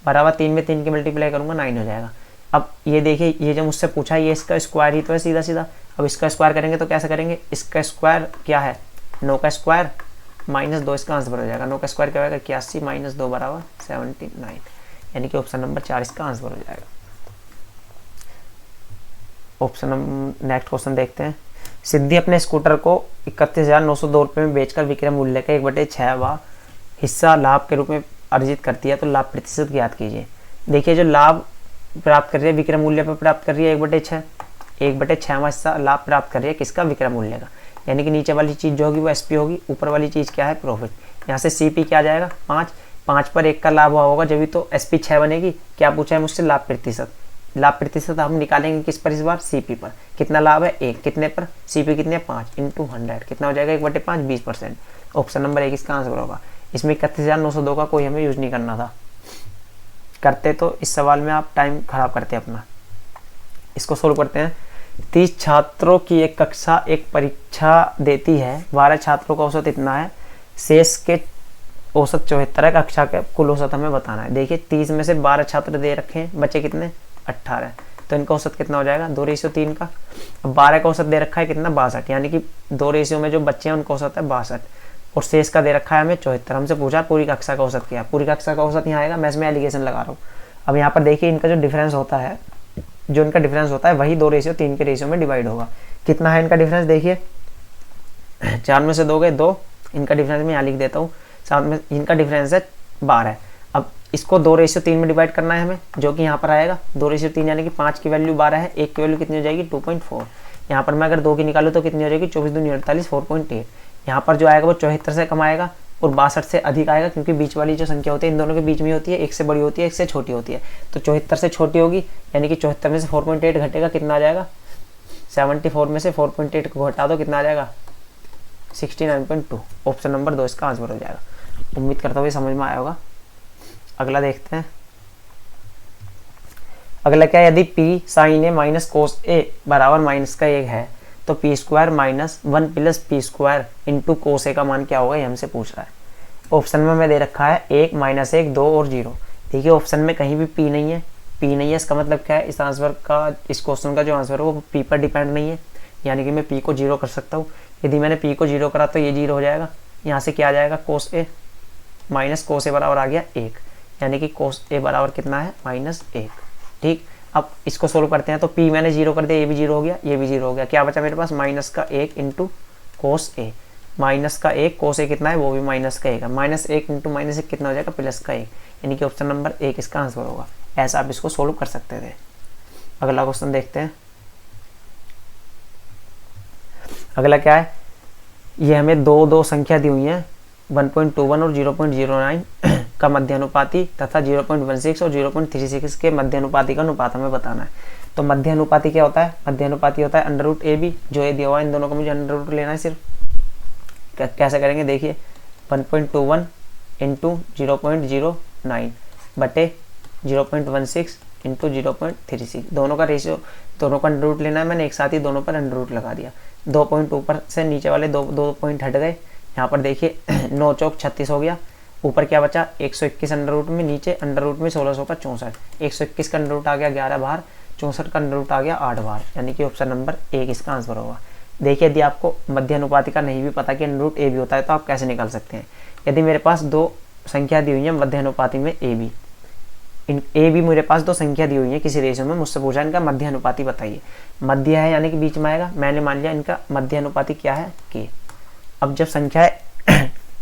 बराबर 3 में 3 की मल्टीप्लाई करूँगा 9 हो जाएगा। अब ये देखिए, ये जो मुझसे पूछा है ये इसका स्क्वायर ही तो है सीधा सीधा। अब इसका स्क्वायर करेंगे तो कैसे करेंगे, इसका स्क्वायर क्या है 9 का स्क्वायर माइनस 2, इसका आंसर हो जाएगा। 9 का स्क्वायर क्या होगा 81 माइनस 2 बराबर 79, यानी कि ऑप्शन नंबर 4 इसका आंसर हो जाएगा। ऑप्शन नेक्स्ट क्वेश्चन देखते हैं। सिद्धि अपने स्कूटर को 31,902 रुपये में बेचकर विक्रय मूल्य का 1/6 हिस्सा लाभ के रूप में अर्जित करती है, तो लाभ प्रतिशत ज्ञात कीजिए। देखिए जो लाभ प्राप्त कर रही है विक्रय मूल्य पर प्राप्त कर रही है 1/6, 1/6वां हिस्सा लाभ प्राप्त कर रही है किसका, विक्रय मूल्य का, यानी कि नीचे वाली चीज़ जो होगी वो एसपी होगी, ऊपर वाली चीज़ क्या है प्रॉफिट। यहाँ से सीपी क्या आ जाएगा 5, 5 पर 1 का लाभ हुआ होगा जब भी तो एसपी 6 बनेगी। क्या पूछा है मुझसे, लाभ प्रतिशत। लाभ प्रतिशत हम निकालेंगे किस पर इस बार, सीपी पर। कितना लाभ है 1, कितने पर, सीपी कितने 5 इंटू 100, कितना हो जाएगा 1/5 20%। ऑप्शन नंबर 1 इसका आंसर होगा। इसमें 31,902 का कोई हमें यूज नहीं करना था, करते तो इस सवाल में आप टाइम खराब करते अपना। इसको सोल्व करते हैं। 30 छात्रों की एक कक्षा एक परीक्षा देती है, 12 छात्रों का औसत इतना है, शेष के औसत 74 है, कक्षा का कुल औसत हमें बताना है। देखिए 30 में से 12 छात्र दे रखे हैं, बचे कितने 18, तो इनका औसत कितना हो जाएगा 2:3 का। अब 12 का औसत दे रखा है कितना 62, यानी कि 2 रेशियो में जो बच्चे हैं उनका औसत है 62, और शेष का दे रखा है हमें 74। हमसे पूछा पूरी कक्षा का औसत क्या है, पूरी कक्षा का औसत यहाँ आएगा, मैं इसमें एलिगेशन लगा रहा हूँ। अब यहाँ पर देखिए इनका जो डिफरेंस होता है, जो इनका डिफरेंस होता है वही 2:3 के रेशियो में डिवाइड होगा। कितना है इनका डिफरेंस, देखिए 4 में से 2 गए 2, इनका डिफरेंस मैं यहाँ लिख देता हूँ, साथ में इनका डिफरेंस है 12। अब इसको 2:3 में डिवाइड करना है हमें, जो कि यहाँ पर आएगा 2:3, यानी कि 5 की वैल्यू 12 है, 1 की वैल्यू कितनी हो जाएगी 2.4। यहाँ पर मैं अगर 2 की निकालूँ तो कितनी हो जाएगी 24 दूनी 48 4.8। यहाँ पर जो आएगा वो 74 से कम आएगा और 62 से अधिक आएगा, क्योंकि बीच वाली जो संख्या होती है इन दोनों के बीच में होती है, एक से बड़ी होती है एक से छोटी होती है, तो 74 से छोटी होगी, यानी कि 74 में से 4.8 घटेगा, कितना आ जाएगा 74 में से 4.8 को घटा दो, कितना आ जाएगा 69.2। ऑप्शन नंबर 2 इसका आंसर हो जाएगा। उम्मीद करता हूँ ये समझ में आया होगा। अगला देखते हैं। अगला क्या है, यदि p sine A minus cos A बराबर माइनस का 1 है तो p square minus 1 plus P square into cos A का मान क्या होगा, ये हमसे पूछ रहा है। ऑप्शन में मैं दे रखा है 1 -1 2 और 0। देखिए ऑप्शन में कहीं भी p नहीं है, p नहीं है, इसका मतलब क्या है, इस आंसर का, इस क्वेश्चन का जो आंसर है वो p पर डिपेंड नहीं है, यानी कि मैं p को 0 कर सकता हूँ। यदि मैंने p को 0 करा तो ये 0 हो जाएगा, यहाँ से क्या आ जाएगा कोस ए माइनस कोस ए बराबर आ गया 1, यानी कि कोस ए बराबर कितना है -1। ठीक, अब इसको सोल्व करते हैं तो p मैंने 0 कर दिया, ये भी 0 हो गया, ये भी 0 हो गया, क्या बचा मेरे पास माइनस का 1 इंटू कोस ए, माइनस का 1, कोस ए कितना है वो भी माइनस का 1 है, -1 इंटू -1 कितना हो जाएगा प्लस का 1, यानी कि ऑप्शन नंबर 1 इसका आंसर होगा। ऐसा आप इसको सोल्व कर सकते थे। अगला क्वेश्चन देखते हैं। अगला क्या है, ये हमें दो संख्या दी हुई है 1.21 और 0.09 का मध्यानुपाती तथा 0.16 और 0.36 के मध्यानुपाती का अनुपात हमें बताना है। तो मध्यानुपाती क्या होता है, मध्यानुपाती होता है √AB, जो ये दिया हुआ है इन दोनों को मुझे √ लेना है सिर्फ। कैसे करेंगे, देखिए 1.21 इंटू 0.09 बटे 0.16 इंटू 0.36, दोनों का रेशियो, दोनों का √ लेना है, मैंने एक साथ ही दोनों पर √ लगा दिया। 2 पॉइंट ऊपर से नीचे वाले दो पॉइंट हट गए, यहाँ पर देखिए 9 चौक 36 हो गया, ऊपर क्या बचा 121 √ में, नीचे √ में 1600 का 64, 121 का √ आ गया 11 बार, 64 का √ आ गया 8 बार, यानी कि ऑप्शन नंबर 1 इसका आंसर होगा। देखिए यदि आपको मध्यानुपाती का नहीं भी पता कि √A भी होता है तो आप कैसे निकाल सकते हैं। यदि मेरे पास 2 संख्या दी हुई है मध्यानुपाती में AB, ए भी मेरे पास 2 संख्या दी हुई है किसी रेशियो में, मुझसे पूछा इनका मध्यानुपाती बताइए। मध्य है यानी कि बीच में आएगा, मैंने मान लिया इनका मध्यानुपाती क्या है K। अब जब संख्या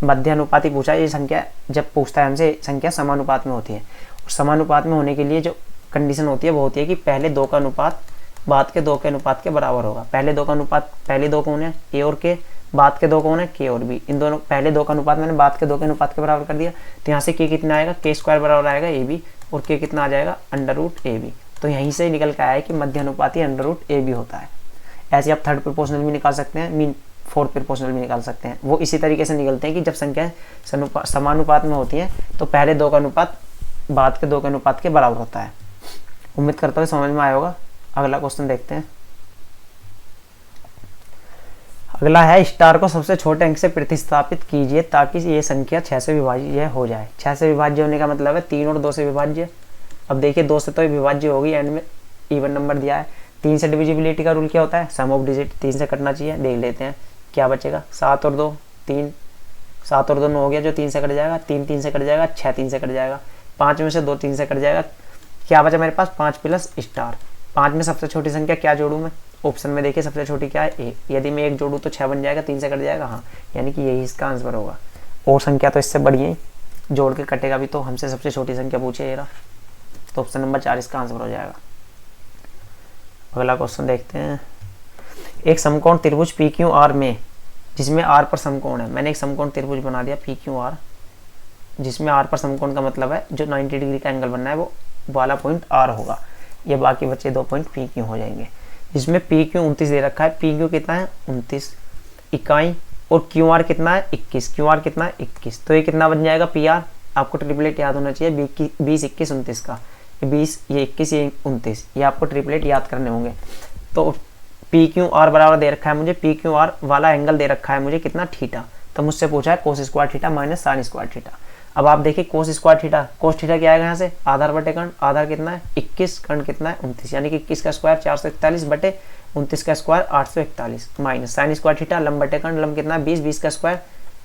मध्यानुपाती पूछा है। ये संख्या जब पूछता है हमसे संख्या समानुपात में होती है, और समानुपात में होने के लिए जो कंडीशन होती है वो होती है कि पहले दो का अनुपात बाद के दो के अनुपात के बराबर होगा। पहले दो का अनुपात पहले दो कौन है, ए और के, बाद के दो कौन है, के और बी। इन दोनों पहले दो का अनुपात मैंने बाद के दो के अनुपात के बराबर कर दिया, तो यहाँ से के कितना आएगा, के स्क्वायर बराबर आएगा ए बी, और के कितना आ जाएगा, अंडर रूट ए बी। तो यहीं से निकल के आया है कि मध्यानुपाती अंडर रूट ए बी होता है। ऐसे आप थर्ड प्रोपोर्शनल भी निकाल सकते हैं, मीन फोर्थ प्रोपोर्शनल भी निकाल सकते हैं। वो इसी तरीके से निकलते हैं कि जब संख्या समानुपात में होती है तो पहले दो का अनुपात बाद के दो के अनुपात के बराबर होता है। उम्मीद करता हूँ समझ में आया होगा। अगला क्वेश्चन देखते हैं। अगला है स्टार को सबसे छोटे अंक से प्रतिस्थापित कीजिए ताकि ये संख्या 6 से विभाज्य हो जाए। 6 से विभाज्य होने का मतलब है 3 और 2 से विभाज्य। अब देखिए 2 से तो विभाज्य होगी, एंड में इवन नंबर दिया है। 3 से डिविजिबिलिटी का रूल क्या होता है, सम ऑफ डिजिट 3 से कटना चाहिए। देख लेते हैं क्या बचेगा, 7 और 2 3, 7 और 2 9 हो गया जो 3 से कट जाएगा, 3 3 से कट जाएगा, 6 3 से कट जाएगा, 5 में से 2 3 से कट जाएगा। क्या बचा मेरे पास, 5 प्लस स्टार। 5 में सबसे छोटी संख्या क्या जोड़ूं मैं, ऑप्शन में देखिए सबसे छोटी क्या है, ए। यदि मैं 1 जोड़ूं तो 6 बन जाएगा, 3 से कट जाएगा, हाँ, यानी कि यही इसका आंसर होगा। और संख्या तो इससे बड़ी है, जोड़ के कटेगा भी तो हमसे सबसे छोटी संख्या पूछे ये रहा, तो ऑप्शन नंबर 4 इसका आंसर हो जाएगा। अगला क्वेश्चन देखते हैं। एक समकोण त्रिभुज पी क्यू आर में, जिसमें आर पर समकोण है, मैंने एक समकोण त्रिभुज बना दिया पी क्यू आर, जिसमें आर पर समकोण का मतलब है जो 90 डिग्री का एंगल बनना है वो वाला पॉइंट आर होगा। ये बाकी बचे 2 पॉइंट पी क्यू हो जाएंगे। जिसमें पी क्यू 29 दे रखा है, पी क्यू कितना है 29 इकाई, और क्यू आर कितना है 21, क्यू आर कितना है 21। तो ये कितना बन जाएगा पी आर, आपको ट्रिपलेट याद होना चाहिए 20 21 29 का, 20 ये 21 ये 29, ये आपको ट्रिपलेट याद करने होंगे। तो पी क्यू आर बराबर दे रखा है मुझे, पी क्यू आर वाला एंगल दे रखा है मुझे कितना, थीटा। तो मुझसे पूछा है cos square theta minus sine square theta. अब आप देखिए cos square theta, cos theta क्या आएगा यहाँ से, आधार बटे कर्ण, आधार कितना है 21, कर्ण कितना है 29, यानी कि 21 का स्क्वायर 441 बटे 29 का square 841, minus sine square theta लंब बटे कर्ण, लंब कितना है 20, 20 का स्क्वायर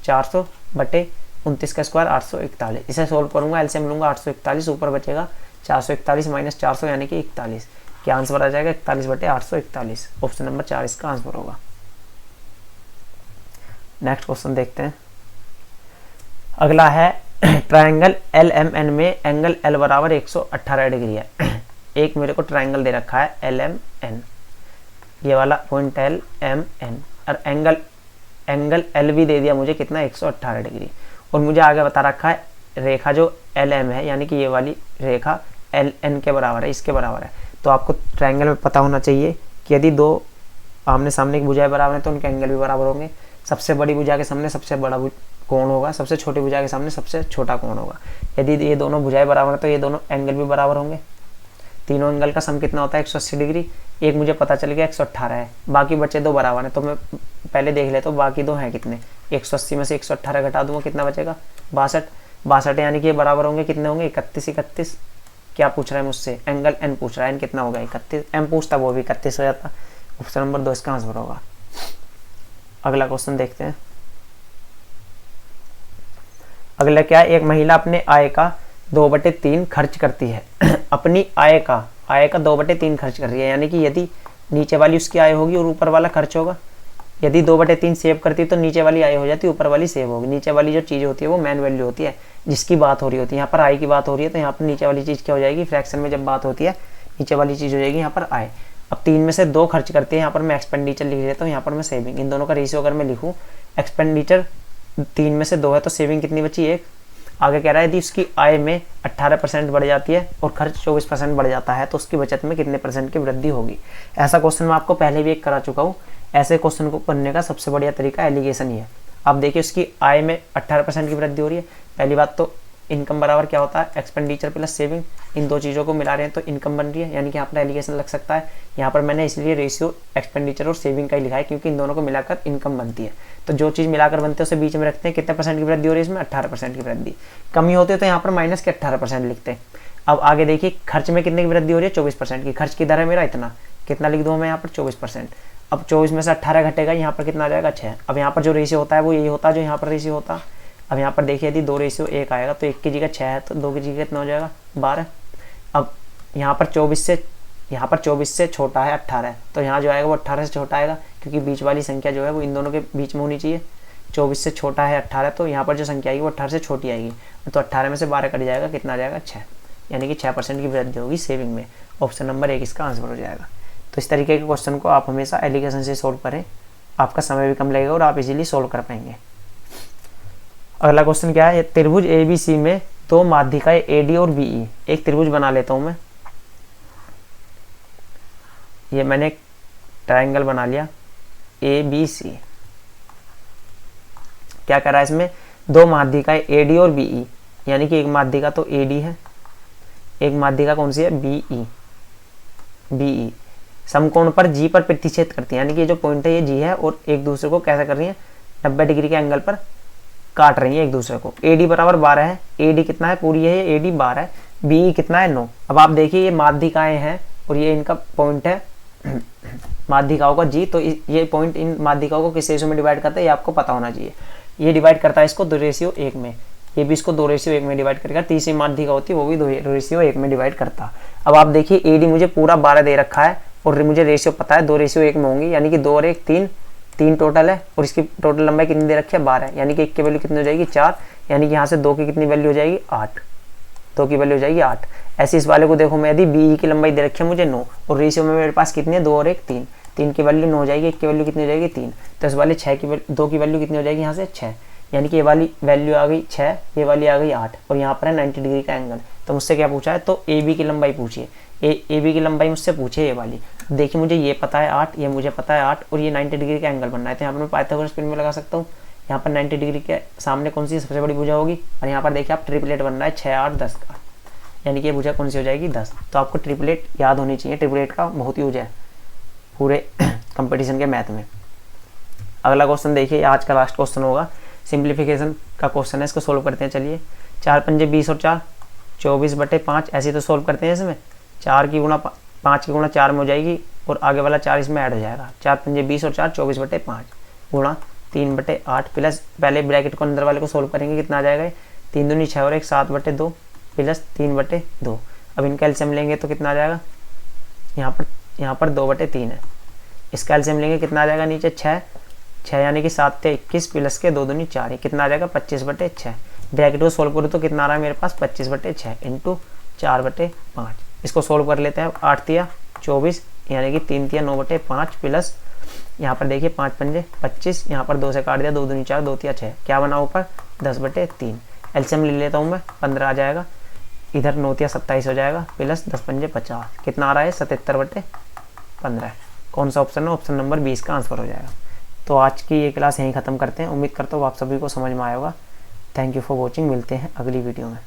400 बटे 29 का स्क्वायर 841। इसे सोल्व करूंगा, एलसीएम लूंगा 841, ऊपर बचेगा 441 माइनस 400 यानी कि 41। क्या आंसर आ जाएगा 41 बटे 841। ऑप्शन नंबर 4 इसका आंसर होगा। नेक्स्ट क्वेश्चन देखते हैं। अगला है ट्रायंगल एल एम एन में एंगल एल बराबर 118 डिग्री है। एक मेरे को ट्रायंगल दे रखा है एल एम एन, ये वाला पॉइंट एल एम एन, और एंगल एल भी दे दिया मुझे कितना 118 डिग्री, और मुझे आगे बता रखा है रेखा जो एल एम है यानी कि ये वाली रेखा एल एन के बराबर है, इसके बराबर है। तो आपको ट्रायंगल में पता होना चाहिए कि यदि दो आमने सामने की भुजाएं बराबर हैं तो उनके एंगल भी बराबर होंगे। सबसे बड़ी भुजा के सामने सबसे बड़ा कोण होगा, सबसे छोटी भुजा के सामने सबसे छोटा कोण होगा। यदि ये दोनों भुजाएं बराबर हैं तो ये दोनों एंगल भी बराबर होंगे। तीनों एंगल का सम कितना होता है 180 डिग्री। एक मुझे पता चल गया 118 है, बाकी बचे 2 बराबर हैं, तो मैं पहले देख लेता हूँ बाकी 2 हैं कितने। 180 में से 118 घटा दूंगा, कितना बचेगा 62, 62 यानी कि ये बराबर होंगे, कितने होंगे 31, 31। क्या पूछ रहा है मुझसे, एंगल एन पूछ रहा है, एन कितना होगा 31, एम पूछता वो भी 31 हो जाता। ऑप्शन नंबर 2 इसका आंसर होगा। अगला क्वेश्चन देखते हैं। अगला क्या है, एक महिला अपने आय का 2/3 खर्च करती है। अपनी आय का 2/3 खर्च कर रही है, यानी कि यदि नीचे वाली उसकी आय होगी और ऊपर वाला खर्च होगा। यदि 2/3 सेव करती है तो नीचे वाली आय हो जाती है, ऊपर वाली सेव होगी। नीचे वाली जो चीज़ होती है वो मेन वैल्यू होती है जिसकी बात हो रही होती है। यहाँ पर आय की बात हो रही है तो यहाँ पर नीचे वाली चीज़ क्या हो जाएगी, फ्रैक्शन में जब बात होती है नीचे वाली चीज़ हो जाएगी यहाँ पर आय। अब 3 में से 2 खर्च करती है, यहाँ पर मैं एक्सपेंडिचर लिख लेता हूँ, यहाँ पर मैं सेविंग। इन दोनों का रेशियो अगर मैं लिखूँ, एक्सपेंडिचर 3 में से 2 है तो सेविंग कितनी बची 1। आगे कह रहा है यदि उसकी आय में 18% बढ़ जाती है और खर्च 24% बढ़ जाता है तो उसकी बचत में कितने परसेंट की वृद्धि होगी। ऐसा क्वेश्चन मैं आपको पहले भी एक करा चुका हूँ। ऐसे क्वेश्चन को करने का सबसे बढ़िया तरीका एलिगेशन ही है। आप देखिए उसकी आय में 18% की वृद्धि हो रही है। पहली बात तो इनकम बराबर क्या होता है, एक्सपेंडिचर प्लस सेविंग। इन दो चीज़ों को मिला रहे हैं तो इनकम बन रही है, यानी कि यहाँ पर एलिगेशन लग सकता है। यहाँ पर मैंने इसलिए रेशियो एक्सपेंडिचर और सेविंग का ही लिखा है क्योंकि इन दोनों को मिलाकर इनकम बनती है। तो जो चीज़ मिलाकर बनती है उसे बीच में रखते हैं, कितने परसेंट की वृद्धि हो रही है इसमें, 18% की वृद्धि। कमी होती है तो यहाँ पर माइनस के 18% लिखते हैं। अब आगे देखिए खर्च में कितने की वृद्धि हो रही है, 24% की। खर्च की दर है मेरा इतना, कितना लिख दूँ मैं यहाँ पर 24%। अब 24 में से 18 घटेगा, यहाँ पर कितना आ जाएगा 6। अब यहाँ पर जो रेशियो होता है वो यही होता है जो यहाँ पर रेशियो होता है। अब यहाँ पर देखिए यदि 2 रेशियो 1 आएगा तो 1 की जगह 6 है तो 2 की जगह कितना हो जाएगा 12। अब यहाँ पर 24 से छोटा है 18 है तो यहाँ जो आएगा वो 18 से छोटा आएगा क्योंकि बीच वाली संख्या जो है वो इन दोनों के बीच में होनी चाहिए। 24 से छोटा है 18, तो यहाँ पर जो संख्या आएगी वो 18 से छोटी आएगी, तो 18 में से 12 कट जाएगा, कितना आ जाएगा 6, यानी कि 6% की वृद्धि होगी सेविंग में। ऑप्शन नंबर 1 इसका आंसर हो जाएगा। तो इस तरीके के क्वेश्चन को आप हमेशा एलिगेशन से सोल्व करें, आपका समय भी कम लगेगा और आप इजीली सोल्व कर पाएंगे। अगला क्वेश्चन क्या है, त्रिभुज ABC में दो माध्यिकाएं AD और BE। एक त्रिभुज बना लेता हूं मैं, ये मैंने एक ट्रायंगल बना लिया ABC। क्या कर रहा है इसमें, दो माध्यिकाएं AD और BE, यानी कि एक माध्यिका तो AD है, एक माध्यिका कौन सी है BE समकोण पर G पर प्रतिच्छेद करती है, यानी कि जो पॉइंट है ये G है और एक दूसरे को कैसा कर रही है 90 डिग्री के एंगल पर काट रही है एक दूसरे को। AD बराबर 12 है, AD कितना है पूरी है, AD 12 है, BE कितना है 9। अब आप देखिए ये माध्यिकाएं हैं और ये इनका पॉइंट है माध्यिकाओं का G, तो ये पॉइंट इन माध्यिकाओं को किस रेशियो में डिवाइड करता है ये आपको पता होना चाहिए। ये डिवाइड करता है इसको 2:1 में, ये भी इसको 2:1 में डिवाइड करेगा। तीसरी माध्यिका होती है वो भी 2:1 में डिवाइड करता। अब आप देखिए AD मुझे पूरा 12 दे रखा है और मुझे रेशियो पता है 2:1 में होंगी, यानी कि 2 और 1 3 टोटल है, और इसकी टोटल लंबाई कितनी दे रखी है 12, यानी कि 1 की वैल्यू कितनी हो जाएगी 4, यानी कि यहाँ से 2 की कितनी वैल्यू हो जाएगी 8, 2 की वैल्यू हो जाएगी 8। ऐसे इस वाले को देखो मैं, यदि BE की लंबाई दे रखी है मुझे 9 और रेशियो में मेरे पास कितनी है 2 और 1 3, 3 की वैल्यू 9 हो जाएगी, 1 की वैल्यू कितनी हो जाएगी 3, तो इस वाले 2 की वैल्यू कितनी हो जाएगी यहाँ से 6, यानी कि ये वाली वैल्यू आ गई 6, ये वाली आ गई 8, और यहाँ पर है 90 डिग्री का एंगल। तो मुझसे क्या पूछा है, तो AB की लंबाई पूछिए, AB की लंबाई मुझसे पूछे ये वाली। देखिए मुझे ये पता है 8, ये मुझे पता है 8, और ये 90 डिग्री का एंगल बनना है, तो यहाँ पर मैं पाइथागोरस प्रमेय लगा सकता हूँ। यहाँ पर 90 डिग्री के सामने कौन सी सबसे बड़ी भुजा होगी, और यहाँ पर देखिए आप ट्रिपलेट बन रहा है 6 8 10 का, यानी कि ये भुजा कौन सी हो जाएगी 10। तो आपको ट्रिपलेट याद होनी चाहिए, ट्रिपलेट का बहुत यूज है पूरे कंपटीशन के मैथ में। अगला क्वेश्चन देखिए, आज का लास्ट क्वेश्चन होगा, सिंप्लीफिकेशन का क्वेश्चन है, इसको सोल्व करते हैं। चलिए 4 पंजे 20 और 4 24/5, ऐसे तो सोल्व करते हैं। इसमें 4 की गुणा 5 की गुणा 4 में हो जाएगी और आगे वाला 4 इसमें ऐड हो जाएगा। 4 पंजे 20 और 4 24/5 गुणा 3/8 प्लस, पहले ब्रैकेट को अंदर वाले को सोल्व करेंगे, कितना आ जाएगा 3 दूनी 6 और 1 7/2 प्लस 3/2। अब इनका एलसीएम लेंगे तो कितना आ जाएगा, यहाँ पर 2/3 है, इसका एलसीएम लेंगे कितना आ जाएगा नीचे 6 यानी कि 7 से 21 प्लस के 2 दूनी 4, कितना आ जाएगा 25/6। ब्रैकेट को सोल्व करूँ तो कितना आ रहा है मेरे पास 25/6 इंटू 4/5। इसको सोल्व कर लेते हैं, 8 तिया 24 यानी कि 3 तिया 9/5 प्लस यहाँ पर देखिए 5 पंजे 25, यहाँ पर 2 से काट दिया, 2 दूनी 4 2 तिया 6, क्या बना ऊपर 10/3। एलसीएम ले लेता हूँ मैं, 15 आ जाएगा, इधर 9 तिया 27 हो जाएगा प्लस 10 पंजे 50, कितना आ रहा है 77/15। कौन सा ऑप्शन है, ऑप्शन नंबर 20 का आंसर हो जाएगा। तो आज की ये क्लास यहीं ख़त्म करते हैं। उम्मीद करता हूँ आप सभी को समझ में आया होगा। थैंक यू फॉर वॉचिंग, मिलते हैं अगली वीडियो में।